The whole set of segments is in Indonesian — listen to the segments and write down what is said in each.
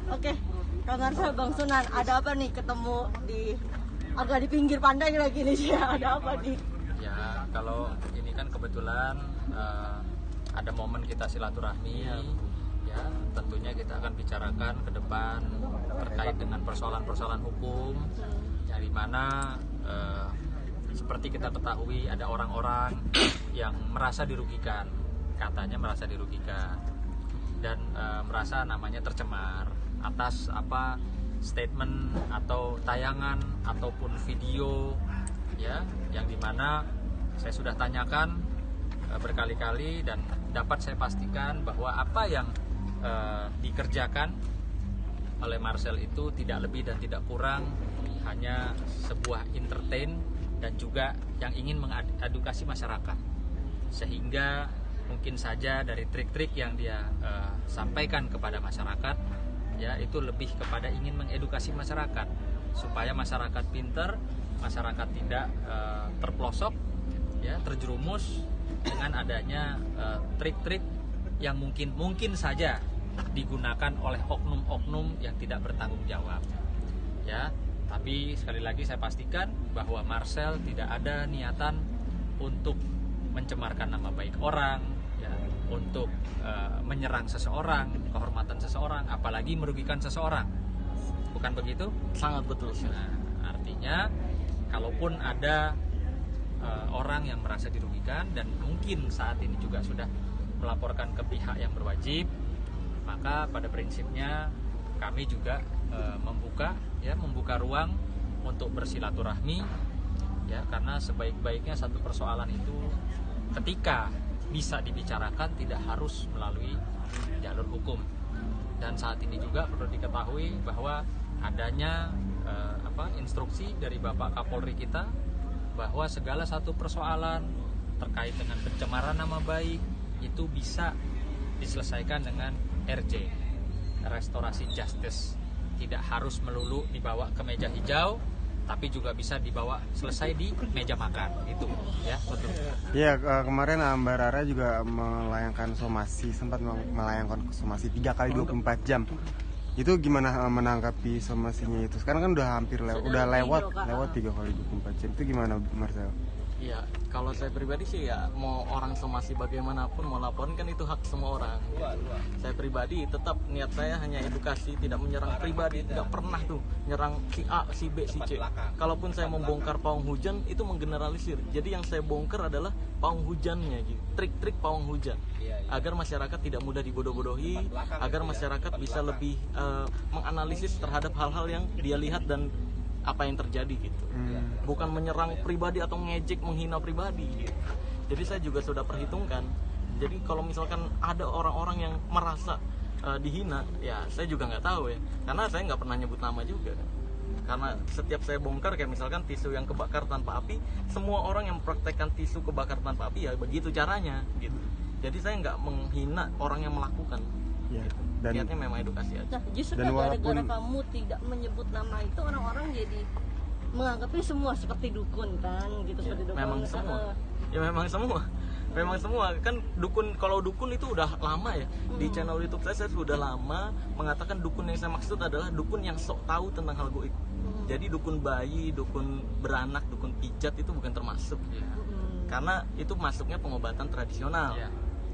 Oke, Kang Marcel, Bang Sunan, ada apa nih ketemu agak di pinggir pantai lagi nih ya? Ada apa nih? Ya, kalau ini kan kebetulan ada momen kita silaturahmi, ya tentunya kita akan bicarakan ke depan terkait dengan persoalan-persoalan hukum, yang dimana seperti kita ketahui ada orang-orang yang merasa dirugikan, katanya merasa dirugikan dan merasa namanya tercemar atas statement atau tayangan ataupun video ya, yang dimana saya sudah tanyakan berkali-kali dan dapat saya pastikan bahwa apa yang dikerjakan oleh Marcel itu tidak lebih dan tidak kurang hanya sebuah entertain dan juga yang ingin mengedukasi masyarakat, sehingga mungkin saja dari trik-trik yang dia sampaikan kepada masyarakat ya, itu lebih kepada ingin mengedukasi masyarakat supaya masyarakat pinter, masyarakat tidak terpelosok ya, terjerumus dengan adanya trik-trik yang mungkin saja digunakan oleh oknum-oknum yang tidak bertanggung jawab ya. Tapi sekali lagi saya pastikan bahwa Marcel tidak ada niatan untuk mencemarkan nama baik orang ya, untuk menyerang seseorang, kehormatan seseorang, apalagi merugikan seseorang. Bukan begitu? Sangat betul. Nah, artinya kalaupun ada orang yang merasa dirugikan dan mungkin saat ini juga sudah melaporkan ke pihak yang berwajib, maka pada prinsipnya kami juga membuka ruang untuk bersilaturahmi ya, karena sebaik-baiknya satu persoalan itu ketika bisa dibicarakan tidak harus melalui jalur hukum. Dan saat ini juga perlu diketahui bahwa adanya instruksi dari Bapak Kapolri kita bahwa segala satu persoalan terkait dengan pencemaran nama baik itu bisa diselesaikan dengan RJ, restorasi justice. Tidak harus melulu dibawa ke meja hijau, tapi juga bisa dibawa selesai di meja makan, itu ya. Betul. Iya, kemarin Mbak Rara juga melayangkan somasi, sempat melayangkan somasi 3 kali 24 jam. Itu gimana menanggapi somasinya itu? Sekarang kan udah hampir lewat 3 kali 24 jam. Itu gimana, Marcel? Ya, kalau saya pribadi sih ya, mau orang somasi bagaimanapun mau laporin kan itu hak semua orang. Saya pribadi tetap niat saya hanya edukasi, tidak menyerang pribadi, tidak pernah tuh nyerang si A, si B, si C. Kalaupun saya membongkar pawang hujan itu menggeneralisir. Jadi yang saya bongkar adalah pawang hujannya gitu. Trik-trik pawang hujan. Agar masyarakat tidak mudah dibodoh-bodohi, agar masyarakat bisa lebih menganalisis terhadap hal-hal yang dia lihat dan apa yang terjadi gitu. Bukan menyerang pribadi atau ngejek, menghina pribadi gitu. Jadi saya juga sudah perhitungkan. Jadi kalau misalkan ada orang-orang yang merasa dihina, ya saya juga nggak tahu ya, karena saya nggak pernah nyebut nama juga. Karena setiap saya bongkar kayak misalkan tisu yang kebakar tanpa api, semua orang yang mempraktekkan tisu kebakar tanpa api ya begitu caranya gitu. Jadi saya nggak menghina orang yang melakukan gitu. Dan niatnya memang edukasi aja. Nah, justru gara-gara kamu tidak menyebut nama itu, orang-orang jadi menganggapnya semua seperti dukun kan gitu, seperti dukun. Memang semua. Ya memang semua kan dukun. Kalau dukun itu udah lama ya. Di channel YouTube saya sudah lama mengatakan dukun yang saya maksud adalah dukun yang sok tahu tentang hal goib. Jadi dukun bayi, dukun beranak, dukun pijat itu bukan termasuk ya. Karena itu masuknya pengobatan tradisional.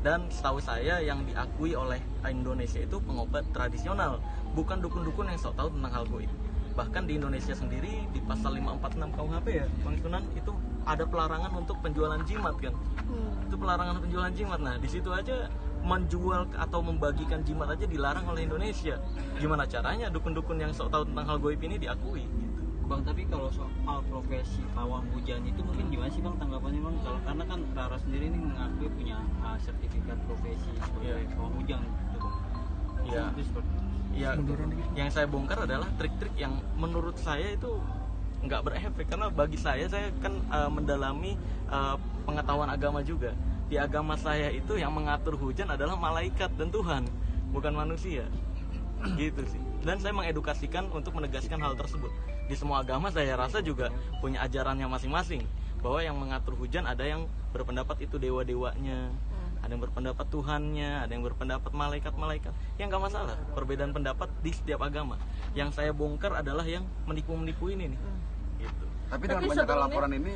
Dan setahu saya yang diakui oleh Indonesia itu pengobat tradisional, bukan dukun-dukun yang sok tahu tentang hal goib. Bahkan di Indonesia sendiri di pasal 546 KUHP ya, Bang Sunan, itu ada pelarangan untuk penjualan jimat kan. Itu pelarangan penjualan jimat. Nah, di situ aja menjual atau membagikan jimat aja dilarang oleh Indonesia. Gimana caranya dukun-dukun yang sok tahu tentang hal goib ini diakui gitu. Bang, tapi kalau soal profesi pawang hujan itu mungkin gimana sih Bang tanggapannya Bang? Kalau karena kan Rara sendiri ini mengakui punya sertifikat profesi sebagai pawang hujan gitu Bang. Iya. Ya, yang saya bongkar adalah trik-trik yang menurut saya itu nggak berefek, karena bagi saya kan mendalami pengetahuan agama juga. Di agama saya itu yang mengatur hujan adalah malaikat dan Tuhan, bukan manusia. Gitu sih. Dan saya mengedukasikan untuk menegaskan hal tersebut. Di semua agama saya rasa juga punya ajarannya masing-masing, bahwa yang mengatur hujan ada yang berpendapat itu dewa-dewanya, ada yang berpendapat Tuhannya, ada yang berpendapat malaikat-malaikat. Ya nggak masalah, perbedaan pendapat di setiap agama. Yang saya bongkar adalah yang menipu-menipu ini nih. Gitu. Tapi dengan Tapi banyak sebelumnya- laporan ini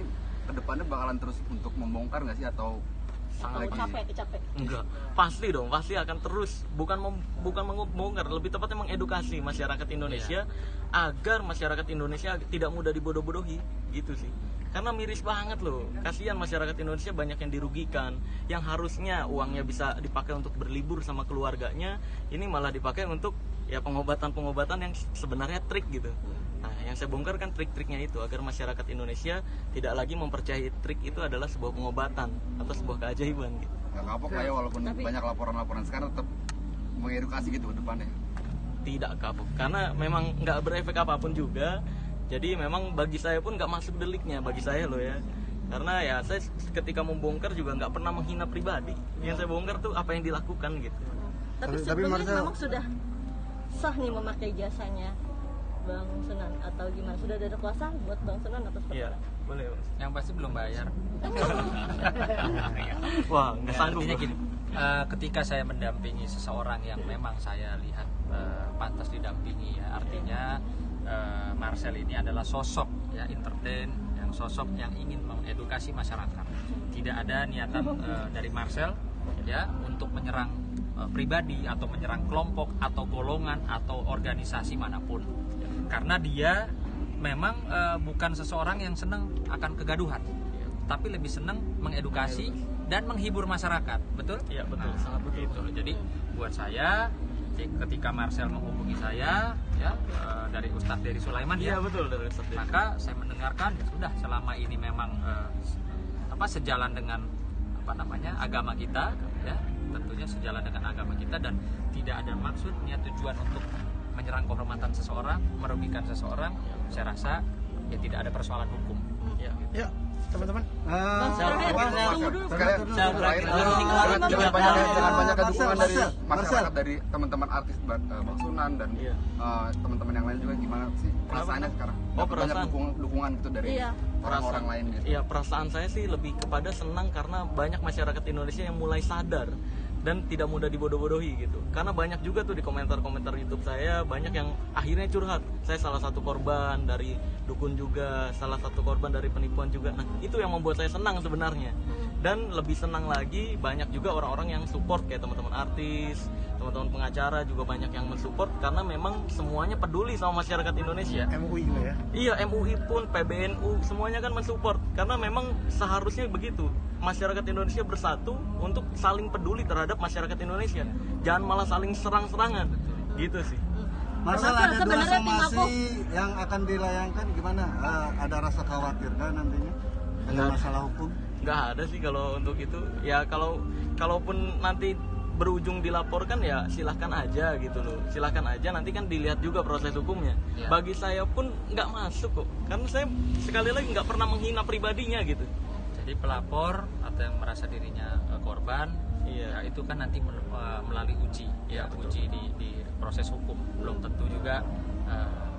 kedepannya bakalan terus untuk membongkar nggak sih atau Sangat Capek. enggak, pasti dong, pasti akan terus bukan membongkar, lebih tepatnya mengedukasi masyarakat Indonesia agar masyarakat Indonesia tidak mudah dibodoh-bodohi gitu sih. Karena miris banget loh, kasihan masyarakat Indonesia banyak yang dirugikan, yang harusnya uangnya bisa dipakai untuk berlibur sama keluarganya, ini malah dipakai untuk ya pengobatan-pengobatan yang sebenarnya trik gitu. Nah, yang saya bongkar kan trik-triknya itu agar masyarakat Indonesia tidak lagi mempercayai trik itu adalah sebuah pengobatan atau sebuah keajaiban gitu. nggak kapok lah ya walaupun banyak laporan-laporan sekarang tetap mengedukasi gitu ke depannya. Tidak kapok karena memang nggak berefek apapun juga. Jadi memang bagi saya pun nggak masuk deliknya bagi saya loh ya. Karena ya saya ketika membongkar juga nggak pernah menghina pribadi. Yang saya bongkar tuh apa yang dilakukan gitu. Tapi Tapi sebelumnya Marcel- memang sudah sah nih memakai jasanya Bang Sunan atau gimana? Sudah ada kuasa buat Bang Sunan atau seperti Iya, apa? boleh. Mas. Yang pasti belum bayar. Wah, nggak sanggup. Artinya Bro. gini, ketika saya mendampingi seseorang yang memang saya lihat pantas didampingi ya, artinya Marcel ini adalah sosok ya entertain, yang sosok yang ingin mengedukasi masyarakat. Tidak ada niatan dari Marcel ya untuk menyerang pribadi atau menyerang kelompok atau golongan atau organisasi manapun. Karena dia memang bukan seseorang yang senang akan kegaduhan, tapi lebih senang mengedukasi dan menghibur masyarakat, betul? Iya, betul. Nah, Sangat betul. gitu. Jadi buat saya ketika Marcel menghubungi saya ya dari Ustadz Dery Sulaiman Iya, ya, betul dari Ustadz Dery. maka saya mendengarkan ya sudah, selama ini memang sejalan dengan agama kita ya, tentunya sejalan dengan agama kita dan tidak ada maksud niat tujuan untuk menyerang kehormatan seseorang, merugikan seseorang. Saya rasa ya tidak ada persoalan hukum. Ya. Ya, teman-teman. Bang, terakhir, tunggu dulu. Sekalian Saya terakhir, terakhir. dengan banyaknya dukungan dari Marcel. masyarakat, dari teman-teman artis Bang Sunan dan Iya. teman-teman yang lain juga, gimana sih perasaannya sekarang? Oh, Dapat banyak perasaan. dukungan gitu dari Iya. orang-orang lain gitu. Iya, perasaan saya sih lebih kepada senang karena banyak masyarakat Indonesia yang mulai sadar dan tidak mudah dibodoh-bodohi gitu. Karena banyak juga tuh di komentar-komentar YouTube saya banyak yang akhirnya curhat. Saya salah satu korban dari dukun juga, salah satu korban dari penipuan juga. Nah, itu yang membuat saya senang sebenarnya. Dan lebih senang lagi banyak juga orang-orang yang support kayak teman-teman artis, teman-teman pengacara juga banyak yang mensupport karena memang semuanya peduli sama masyarakat Indonesia. MUI juga ya. Iya, MUI pun, PBNU, semuanya kan mensupport karena memang seharusnya begitu. Masyarakat Indonesia bersatu untuk saling peduli terhadap masyarakat Indonesia. Jangan malah saling serang-serangan. Gitu sih. Marcel, Marcel, ada dua sebenarnya tim somasi aku- yang akan dilayangkan gimana? Ada rasa khawatir kan nantinya dengan Enggak. masalah hukum? Nggak ada sih kalau untuk itu. Ya kalaupun nanti berujung dilaporkan ya silahkan aja gitu loh. Silahkan aja, nanti kan dilihat juga proses hukumnya. Ya. Bagi saya pun nggak masuk kok. Karena saya sekali lagi nggak pernah menghina pribadinya gitu. Jadi pelapor atau yang merasa dirinya korban, Iya. ya itu kan nanti melalui uji, ya uji di proses hukum. Belum tentu juga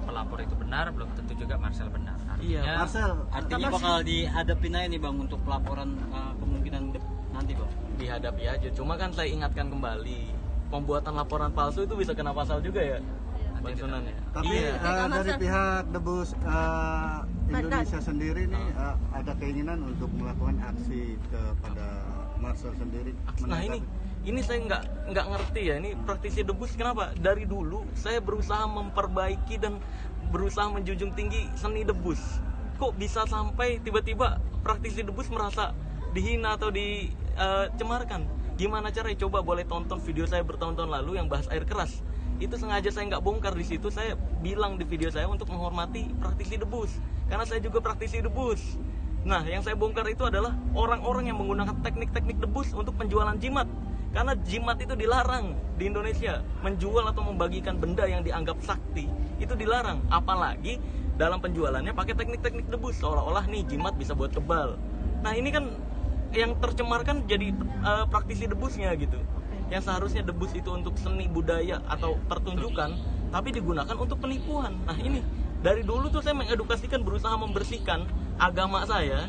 pelapor itu benar, belum tentu juga Marcel benar. Iya, Artinya Marcel, Artinya bakal dihadapin aja nih Bang untuk pelaporan kemungkinan nanti Bang. dihadapi aja. Cuma kan saya ingatkan kembali, pembuatan laporan palsu itu bisa kena pasal juga ya, Bang Nanti Sunan ya. tapi Iya. Marcel. dari pihak Debus Indonesia sendiri nih ada keinginan untuk melakukan aksi kepada Marcel sendiri. Nah ini saya nggak ngerti ya, ini praktisi debus kenapa dari dulu saya berusaha memperbaiki dan berusaha menjunjung tinggi seni debus, kok bisa sampai tiba-tiba praktisi debus merasa dihina atau dicemarkan? Gimana caranya? Coba boleh tonton video saya bertahun-tahun lalu yang bahas air keras. Itu sengaja saya nggak bongkar di situ. Saya bilang di video saya untuk menghormati praktisi debus, karena saya juga praktisi debus. Nah, yang saya bongkar itu adalah orang-orang yang menggunakan teknik-teknik debus untuk penjualan jimat. Karena jimat itu dilarang di Indonesia. Menjual atau membagikan benda yang dianggap sakti itu dilarang. Apalagi dalam penjualannya pakai teknik-teknik debus, seolah-olah nih jimat bisa buat kebal. Nah, ini kan yang tercemarkan jadi praktisi debusnya gitu. Yang seharusnya debus itu untuk seni budaya atau pertunjukan, tapi digunakan untuk penipuan. Nah, ini dari dulu tuh saya mengedukasikan, berusaha membersihkan agama saya,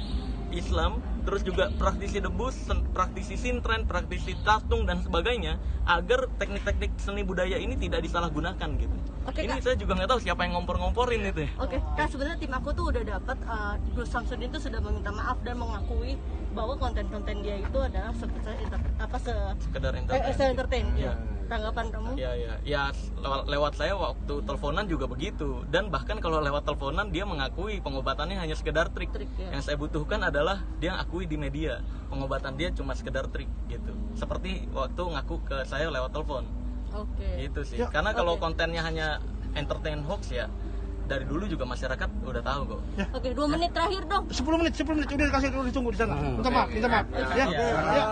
Islam, terus juga praktisi debus, praktisi sintren, praktisi tatung dan sebagainya, agar teknik-teknik seni budaya ini tidak disalahgunakan gitu. Oke, Ini Kak. saya juga nggak tahu siapa yang ngompor-ngomporin itu ya. Oke, Kak, sebenarnya tim aku tuh udah dapat Bruce Samsudin tuh sudah meminta maaf dan mengakui bahwa konten-konten dia itu adalah Sekedar entertain. Iya. Tanggapan kamu? Ya lewat saya waktu teleponan juga begitu, dan bahkan kalau lewat teleponan dia mengakui pengobatannya hanya sekedar trik. Ya. Yang saya butuhkan adalah dia akui di media pengobatan dia cuma sekedar trik gitu, seperti waktu ngaku ke saya lewat telepon. Oke. Gitu sih, karena kalau kontennya hanya entertain hoax ya dari dulu juga masyarakat udah tahu kok. Oke, 2 menit terakhir dong. 10 menit udah dikasih, udah ditunggu di sana. Minta maaf. Ya. Ya. Ya.